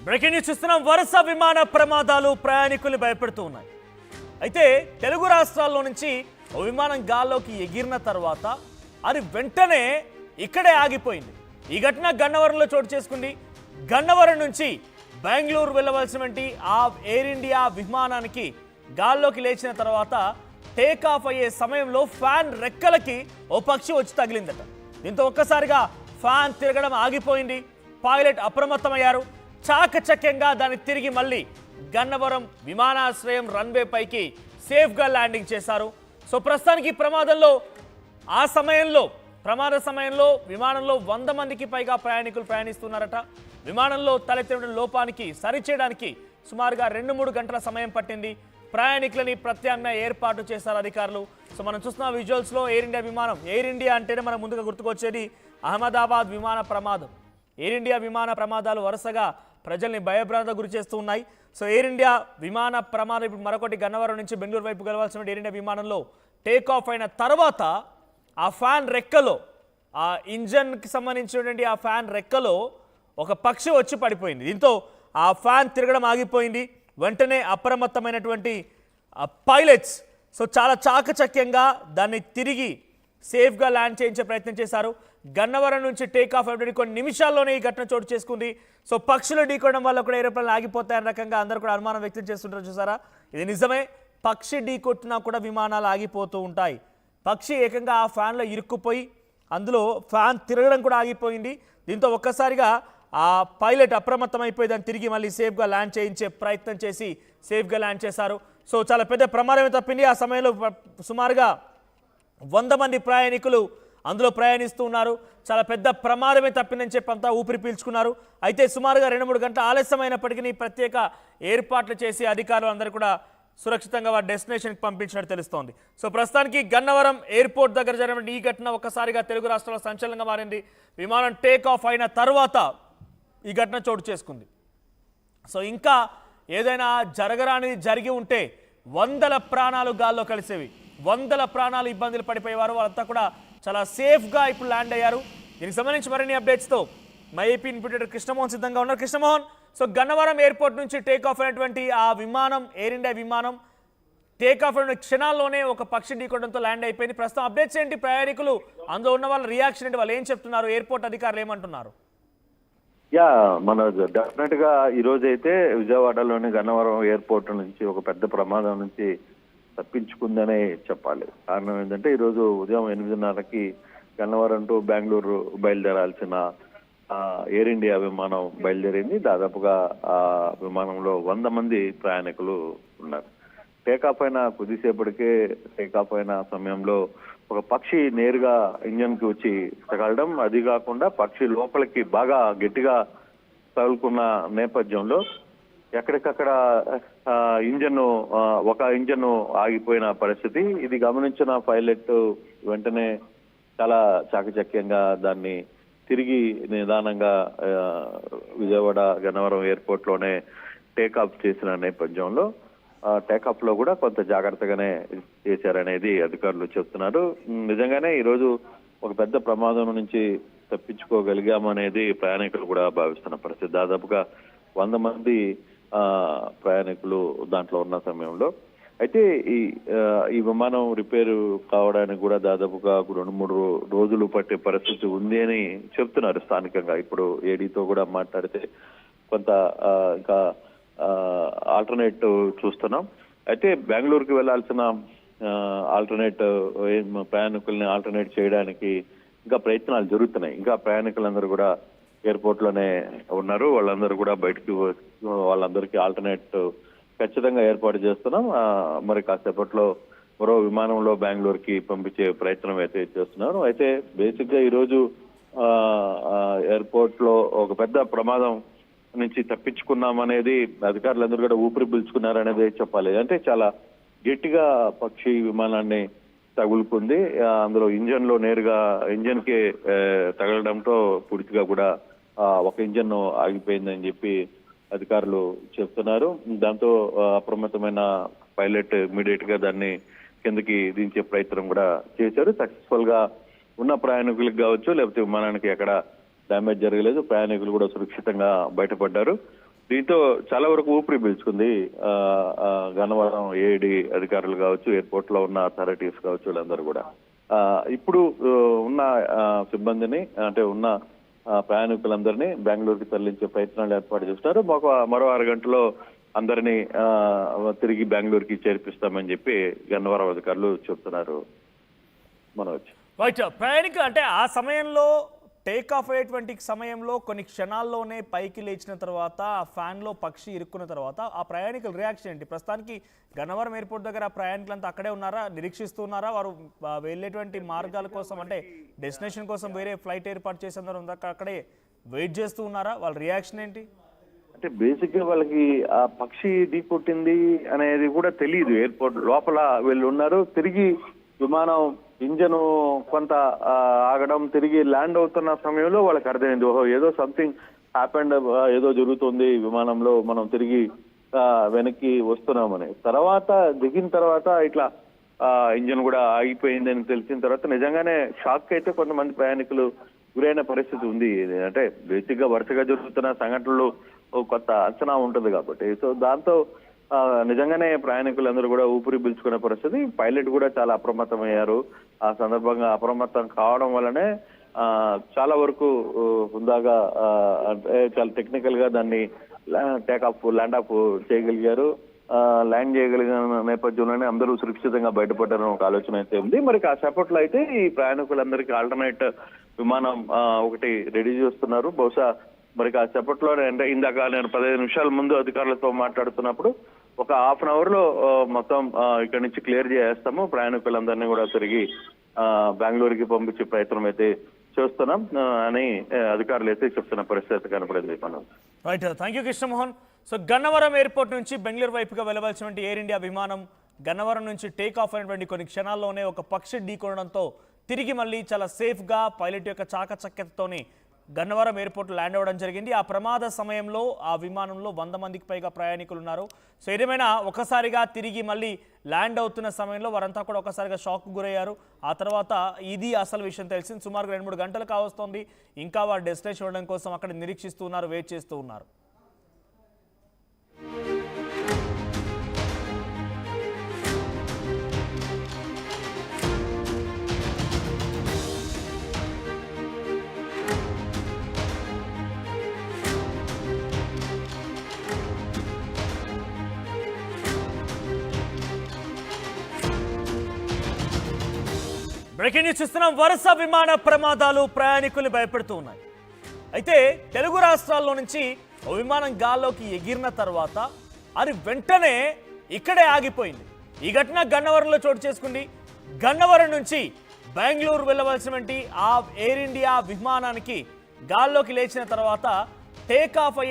Breaking news చూస్తున్నాం. వరుస విమాన ప్రమాదాలు ప్రయాణికుల్ని భయపెడుతూ ఉన్నాయి. అయితే తెలుగు రాష్ట్రాల్లో నుంచి ఓ విమానం గాల్లోకి ఎగిరిన తర్వాత అది వెంటనే ఇక్కడే ఆగిపోయింది. ఈ ఘటన గన్నవరంలో చోటు చేసుకుంది. గన్నవరం నుంచి బెంగళూరు వెళ్ళవలసినటువంటి ఆ ఎయిర్ ఇండియా విమానానికి గాల్లోకి లేచిన తర్వాత టేక్ ఆఫ్ అయ్యే సమయంలో ఫ్యాన్ రెక్కలకి ఓ పక్షి వచ్చి తగిలిందట. దీంతో ఒక్కసారిగా ఫ్యాన్ తిరగడం ఆగిపోయింది. పైలట్ అప్రమత్తమయ్యారు. చాకచక్యంగా దాన్ని తిరిగి మళ్ళీ గన్నవరం విమానాశ్రయం రన్వే పైకి సేఫ్గా ల్యాండింగ్ చేశారు. సో ప్రస్తుతానికి ప్రమాద సమయంలో విమానంలో 100 మందికి పైగా ప్రయాణికులు ప్రయాణిస్తున్నారట. విమానంలో తలెత్తిన లోపానికి సరిచేయడానికి సుమారుగా 2-3 గంటల సమయం పట్టింది. ప్రయాణికులని ప్రత్యామ్నాయ ఏర్పాటు చేశారు అధికారులు. సో మనం చూస్తున్న విజువల్స్లో ఎయిర్ ఇండియా విమానం. ఎయిర్ ఇండియా అంటేనే మనం ముందుగా గుర్తుకొచ్చేది అహ్మదాబాద్ విమాన ప్రమాదం. ఎయిర్ ఇండియా విమాన ప్రమాదాలు వరుసగా ప్రజల్ని భయభ్రాంత గురి చేస్తూ ఉన్నాయి. సో ఎయిర్ ఇండియా విమాన ప్రమాదం ఇప్పుడు మరొకటి గన్నవరం నుంచి బెంగళూరు వైపు వెళ్ళవలసిన ఎయిర్ ఇండియా విమానంలో టేక్ ఆఫ్ అయిన తర్వాత ఆ ఫ్యాన్ రెక్కలో, ఆ ఇంజన్కి సంబంధించినటువంటి ఆ ఫ్యాన్ రెక్కలో ఒక పక్షి వచ్చి పడిపోయింది. దీంతో ఆ ఫ్యాన్ తిరగడం ఆగిపోయింది. వెంటనే అప్రమత్తమైనటువంటి పైలట్స్ సో చాలా చాకచక్యంగా దాన్ని తిరిగి సేఫ్గా ల్యాండ్ చేయించే ప్రయత్నం చేశారు. గన్నవరం నుంచి టేక్ ఆఫ్ అయినటువంటి కొన్ని నిమిషాల్లోనే ఈ ఘటన చోటు చేసుకుంది. సో పక్షులు ఢీకొనడం వల్ల కూడా ఏరోప్లేన్లు ఆగిపోతాయన్న రకంగా అందరూ కూడా అనుమానం వ్యక్తం చేస్తుంటారు. చూసారా, ఇది నిజమే. పక్షి ఢీకొట్టినా కూడా విమానాలు ఆగిపోతూ ఉంటాయి. పక్షి ఏకంగా ఆ ఫ్యాన్లో ఇరుక్కుపోయి అందులో ఫ్యాన్ తిరగడం కూడా ఆగిపోయింది. దీంతో ఒక్కసారిగా ఆ పైలట్ అప్రమత్తమైపోయి దాన్ని తిరిగి మళ్ళీ సేఫ్గా ల్యాండ్ చేయించే ప్రయత్నం చేసి సేఫ్గా ల్యాండ్ చేశారు. సో చాలా పెద్ద ప్రమాదమే తప్పింది. ఆ సమయంలో సుమారుగా 100 మంది ప్రయాణికులు అందులో ప్రయాణిస్తూ ఉన్నారు. చాలా పెద్ద ప్రమాదమే తప్పిందని చెప్పి అంతా ఊపిరి పీల్చుకున్నారు. అయితే సుమారుగా 2-3 గంటల ఆలస్యమైనప్పటికీ ప్రత్యేక ఏర్పాట్లు చేసి అధికారులు అందరూ కూడా సురక్షితంగా వారి డెస్టినేషన్కి పంపించినట్టు తెలుస్తోంది. సో ప్రస్తుతానికి గన్నవరం ఎయిర్పోర్ట్ దగ్గర జరిగిన ఈ ఘటన ఒక్కసారిగా తెలుగు రాష్ట్రాల్లో సంచలనంగా మారింది. విమానం టేక్ ఆఫ్ అయిన తర్వాత ఈ ఘటన చోటు చేసుకుంది. సో ఇంకా ఏదైనా జరగరానిది జరిగి ఉంటే 100 ప్రాణాలు గాల్లో కలిసేవి. 100 ప్రాణాలు ఇబ్బందులు పడిపోయేవారు. వాళ్ళంతా కూడా చాలా సేఫ్గా ఇప్పుడు ల్యాండ్ అయ్యారు. దీనికి సంబంధించి మరిన్ని అప్డేట్స్తో మా ఏపీ ఇన్పుటేటర్ కృష్ణమోహన్ సిద్ధంగా ఉన్నారు. కృష్ణమోహన్, సో గన్నవరం ఎయిర్పోర్ట్ నుంచి టేక్ ఆఫ్ అయినటువంటి ఆ విమానం, ఎయిర్ ఇండియా విమానం టేక్ ఆఫ్ అయిన క్షణాల్లోనే ఒక పక్షి ఢీకొనడంతో ల్యాండ్ అయిపోయింది. ప్రస్తుతం అప్డేట్స్ ఏంటి? ప్రయాణికులు అందులో ఉన్న వాళ్ళ రియాక్షన్ ఏంటి? వాళ్ళు ఏం చెప్తున్నారు? ఎయిర్పోర్ట్ అధికారులు ఏమంటున్నారు? మన డెఫినెట్ గా ఈ రోజు అయితే విజయవాడలోని గన్నవరం ఎయిర్పోర్ట్ నుంచి ఒక పెద్ద ప్రమాదం నుంచి తప్పించుకుందనే చెప్పాలి. కారణం ఏంటంటే ఈ రోజు ఉదయం 8:30కి గన్నవరం టు బెంగళూరు బయలుదేరాల్సిన ఎయిర్ ఇండియా విమానం బయలుదేరింది. దాదాపుగా ఆ విమానంలో 100 మంది ప్రయాణికులు ఉన్నారు. టేకాఫ్ అయిన కొద్దిసేపటికే టేకాఫ్ అయిన సమయంలో ఒక పక్షి నేరుగా ఇంజన్ కి వచ్చి తగలడం, అది కాకుండా పక్షి లోపలికి బాగా గట్టిగా తగులుకున్న నేపథ్యంలో ఎక్కడికక్కడ ఒక ఇంజన్ ఆగిపోయిన పరిస్థితి. ఇది గమనించిన పైలట్ వెంటనే చాలా చాకచక్యంగా దాన్ని తిరిగి నిదానంగా విజయవాడ గన్నవరం ఎయిర్పోర్ట్ లోనే టేకాఫ్ చేసిన నేపథ్యంలో టేకాఫ్ లో కూడా కొంత జాగ్రత్తగానే చేశారనేది అధికారులు చెప్తున్నారు. నిజంగానే ఈరోజు ఒక పెద్ద ప్రమాదం నుంచి తప్పించుకోగలిగామనేది ప్రయాణికులు కూడా భావిస్తున్న పరిస్థితి. దాదాపుగా 100 మంది ప్రయాణికులు దాంట్లో ఉన్న సమయంలో అయితే ఈ విమానం రిపేరు కావడానికి కూడా దాదాపుగా 2-3 రోజులు పట్టే పరిస్థితి ఉంది అని చెప్తున్నారు స్థానికంగా. ఇప్పుడు ఏడీతో కూడా మాట్లాడితే కొంత ఇంకా ఆల్టర్నేట్ చూస్తున్నాం. అయితే బెంగళూరుకి వెళ్లాల్సిన ప్రయాణికుల్ని ఆల్టర్నేట్ చేయడానికి ఇంకా ప్రయత్నాలు జరుగుతున్నాయి. ఇంకా ప్రయాణికులందరూ కూడా ఎయిర్పోర్ట్ లోనే ఉన్నారు. వాళ్ళందరూ కూడా వాళ్ళందరికీ ఆల్టర్నేట్ ఖచ్చితంగా ఏర్పాటు చేస్తున్నాం. మరి కాసేపట్లో మరో విమానంలో బెంగళూరుకి పంపించే ప్రయత్నం అయితే చేస్తున్నారు. అయితే బేసిక్ గా ఈరోజు ఎయిర్పోర్ట్ లో ఒక పెద్ద ప్రమాదం నుంచి తప్పించుకున్నామనేది అధికారులందరూ కూడా ఊపిరి పీల్చుకున్నారనేది చెప్పాలి. అంటే చాలా గట్టిగా పక్షి విమానాన్ని తగులుకుంది. అందులో ఇంజన్ కి తగలడంతో పూర్తిగా కూడా ఒక ఇంజన్ ఆగిపోయిందని చెప్పి అధికారులు చెప్తున్నారు. దాంతో అప్రమత్తమైన పైలట్ ఇమీడియట్ గా దాన్ని కిందకి దించే ప్రయత్నం కూడా చేశారు. సక్సెస్ఫుల్ గా ఉన్న ప్రయాణికులకు కావచ్చు, లేకపోతే విమానానికి ఎక్కడ డ్యామేజ్ జరగలేదు. ప్రయాణికులు కూడా సురక్షితంగా బయటపడ్డారు. దీంతో చాలా వరకు ఊపిరి పీల్చుకుంది గన్నవరం ఏఐడి అధికారులు కావచ్చు, ఎయిర్పోర్ట్ లో ఉన్న అథారిటీస్ కావచ్చు, వీళ్ళందరూ కూడా ఇప్పుడు ఉన్న సిబ్బందిని అంటే ఉన్న ప్రయాణికులందరినీ బెంగళూరుకి తరలించే ప్రయత్నాలు ఏర్పాటు చేస్తున్నారు. మరో 6 గంటల్లో అందరినీ తిరిగి బెంగళూరుకి చేర్పిస్తామని చెప్పి గన్నవరం అధికారులు చెప్తున్నారు. రైట్, ప్రయాణికులు అంటే ఆ సమయంలో టేక్ ఆఫ్ అయ్యేటువంటి సమయంలో కొన్ని క్షణాల్లోనే పైకి లేచిన తర్వాత ఆ ఫ్యాన్లో పక్షి ఇరుక్కున్న తర్వాత ఆ ప్రయాణికుల రియాక్షన్ ఏంటి? ప్రస్తుతానికి గన్నవరం ఎయిర్పోర్ట్ దగ్గర ప్రయాణికులంతా అక్కడే ఉన్నారా, నిరీక్షిస్తున్నారా? వారు వెళ్ళేటువంటి మార్గాల కోసం అంటే డెస్టినేషన్ కోసం వేరే ఫ్లైట్ ఏర్పాటు చేసేందరూ అక్కడే వెయిట్ చేస్తూ ఉన్నారా? వాళ్ళ రియాక్షన్ ఏంటి? అంటే బేసిక్ గా వాళ్ళకి ఆ పక్షి ఢీకొట్టింది అనేది కూడా తెలియదు. ఎయిర్పోర్ట్ లోపల వీళ్ళు ఉన్నారు. తిరిగి విమానం ఇంజన్ కొంత ఆగడం, తిరిగి ల్యాండ్ అవుతున్న సమయంలో వాళ్ళకి అర్థమైంది, ఓహో ఏదో సంథింగ్ హ్యాపెండ్, ఏదో జరుగుతుంది విమానంలో, మనం తిరిగి వెనక్కి వస్తున్నామని. తర్వాత దిగిన తర్వాత ఇట్లా ఇంజన్ కూడా ఆగిపోయిందని తెలిసిన తర్వాత నిజంగానే షాక్ అయితే కొంతమంది ప్రయాణికులు గురైన పరిస్థితి ఉంది. అంటే బేసిక్ గా వరుసగా జరుగుతున్న సంఘటనలు కొత్త అంచనా ఉంటుంది కాబట్టి. సో దాంతో నిజంగానే ప్రయాణికులందరూ కూడా ఊపిరి పీల్చుకునే పరిస్థితి. పైలట్ కూడా చాలా అప్రమత్తమయ్యారు. ఆ సందర్భంగా అప్రమత్తం కావడం వల్లనే చాలా వరకు హుందాగా అంటే చాలా టెక్నికల్ గా దాన్ని ల్యాండ్ ఆఫ్ చేయగలిగారు. ల్యాండ్ చేయగలిగిన నేపథ్యంలోనే అందరూ సురక్షితంగా బయటపడ్డారని ఒక ఆలోచన అయితే ఉంది. మరి కాసేపట్లో అయితే ఈ ప్రయాణికులందరికీ ఆల్టర్నేట్ విమానం ఒకటి రెడీ చేస్తున్నారు. బహుశా మరి కాసేపట్లో అంటే ఇందాక నేను 15 నిమిషాల ముందు అధికారులతో మాట్లాడుతున్నప్పుడు ఒక హాఫ్ అన్ అవర్ లో మొత్తం ఇక్కడి నుంచి క్లియర్ చేస్తాము, ప్రయాణికులందరినీ కూడా తిరిగి బెంగళూరుకి పంపించే ప్రయత్నం అయితే చేస్తున్నాం అని అధికారులు అయితే చెప్తున్న పరిస్థితి కనపడింది. Right, thank you Krishnamohan. So Gannavaram airport నుంచి బెంగళూరు వైపుగా వెళ్ళవలసినటువంటి ఎయిర్ ఇండియా విమానం గన్నవరం నుంచి టేక్ ఆఫ్ అయినటువంటి కొన్ని క్షణాల్లోనే ఒక పక్షి ఢీకొనడంతో తిరిగి మళ్ళీ చాలా సేఫ్గా పైలట్ యొక్క చాకచక్యతతోని గన్నవరం ఎయిర్పోర్ట్ ల్యాండ్ అవ్వడం జరిగింది. ఆ ప్రమాద సమయంలో ఆ విమానంలో 100 మందికి పైగా ప్రయాణికులు ఉన్నారు. సో ఏదేమైనా ఒకసారిగా తిరిగి మళ్ళీ ల్యాండ్ అవుతున్న సమయంలో వారంతా కూడా ఒకసారిగా షాక్ గురయ్యారు. ఆ తర్వాత ఇది అసలు విషయం తెలిసింది. సుమారుగా 2-3 గంటలు కావస్తోంది. ఇంకా వారు డెస్టినేషన్ ఇవ్వడం కోసం అక్కడ నిరీక్షిస్తూ ఉన్నారు, వెయిట్ చేస్తూ ఉన్నారు. బ్రేకింగ్ న్యూస్ చూస్తున్నాం. వరుస విమాన ప్రమాదాలు ప్రయాణికులు భయపెడుతూ ఉన్నాయి. అయితే తెలుగు రాష్ట్రాల్లో నుంచి ఓ విమానం గాల్లోకి ఎగిరిన తర్వాత అది వెంటనే ఇక్కడే ఆగిపోయింది. ఈ ఘటన గన్నవరంలో చోటు చేసుకుంది. గన్నవరం నుంచి బెంగళూరు వెళ్ళవలసినటువంటి ఆ ఎయిర్ ఇండియా విమానానికి గాల్లోకి లేచిన తర్వాత టేక్ ఆఫ్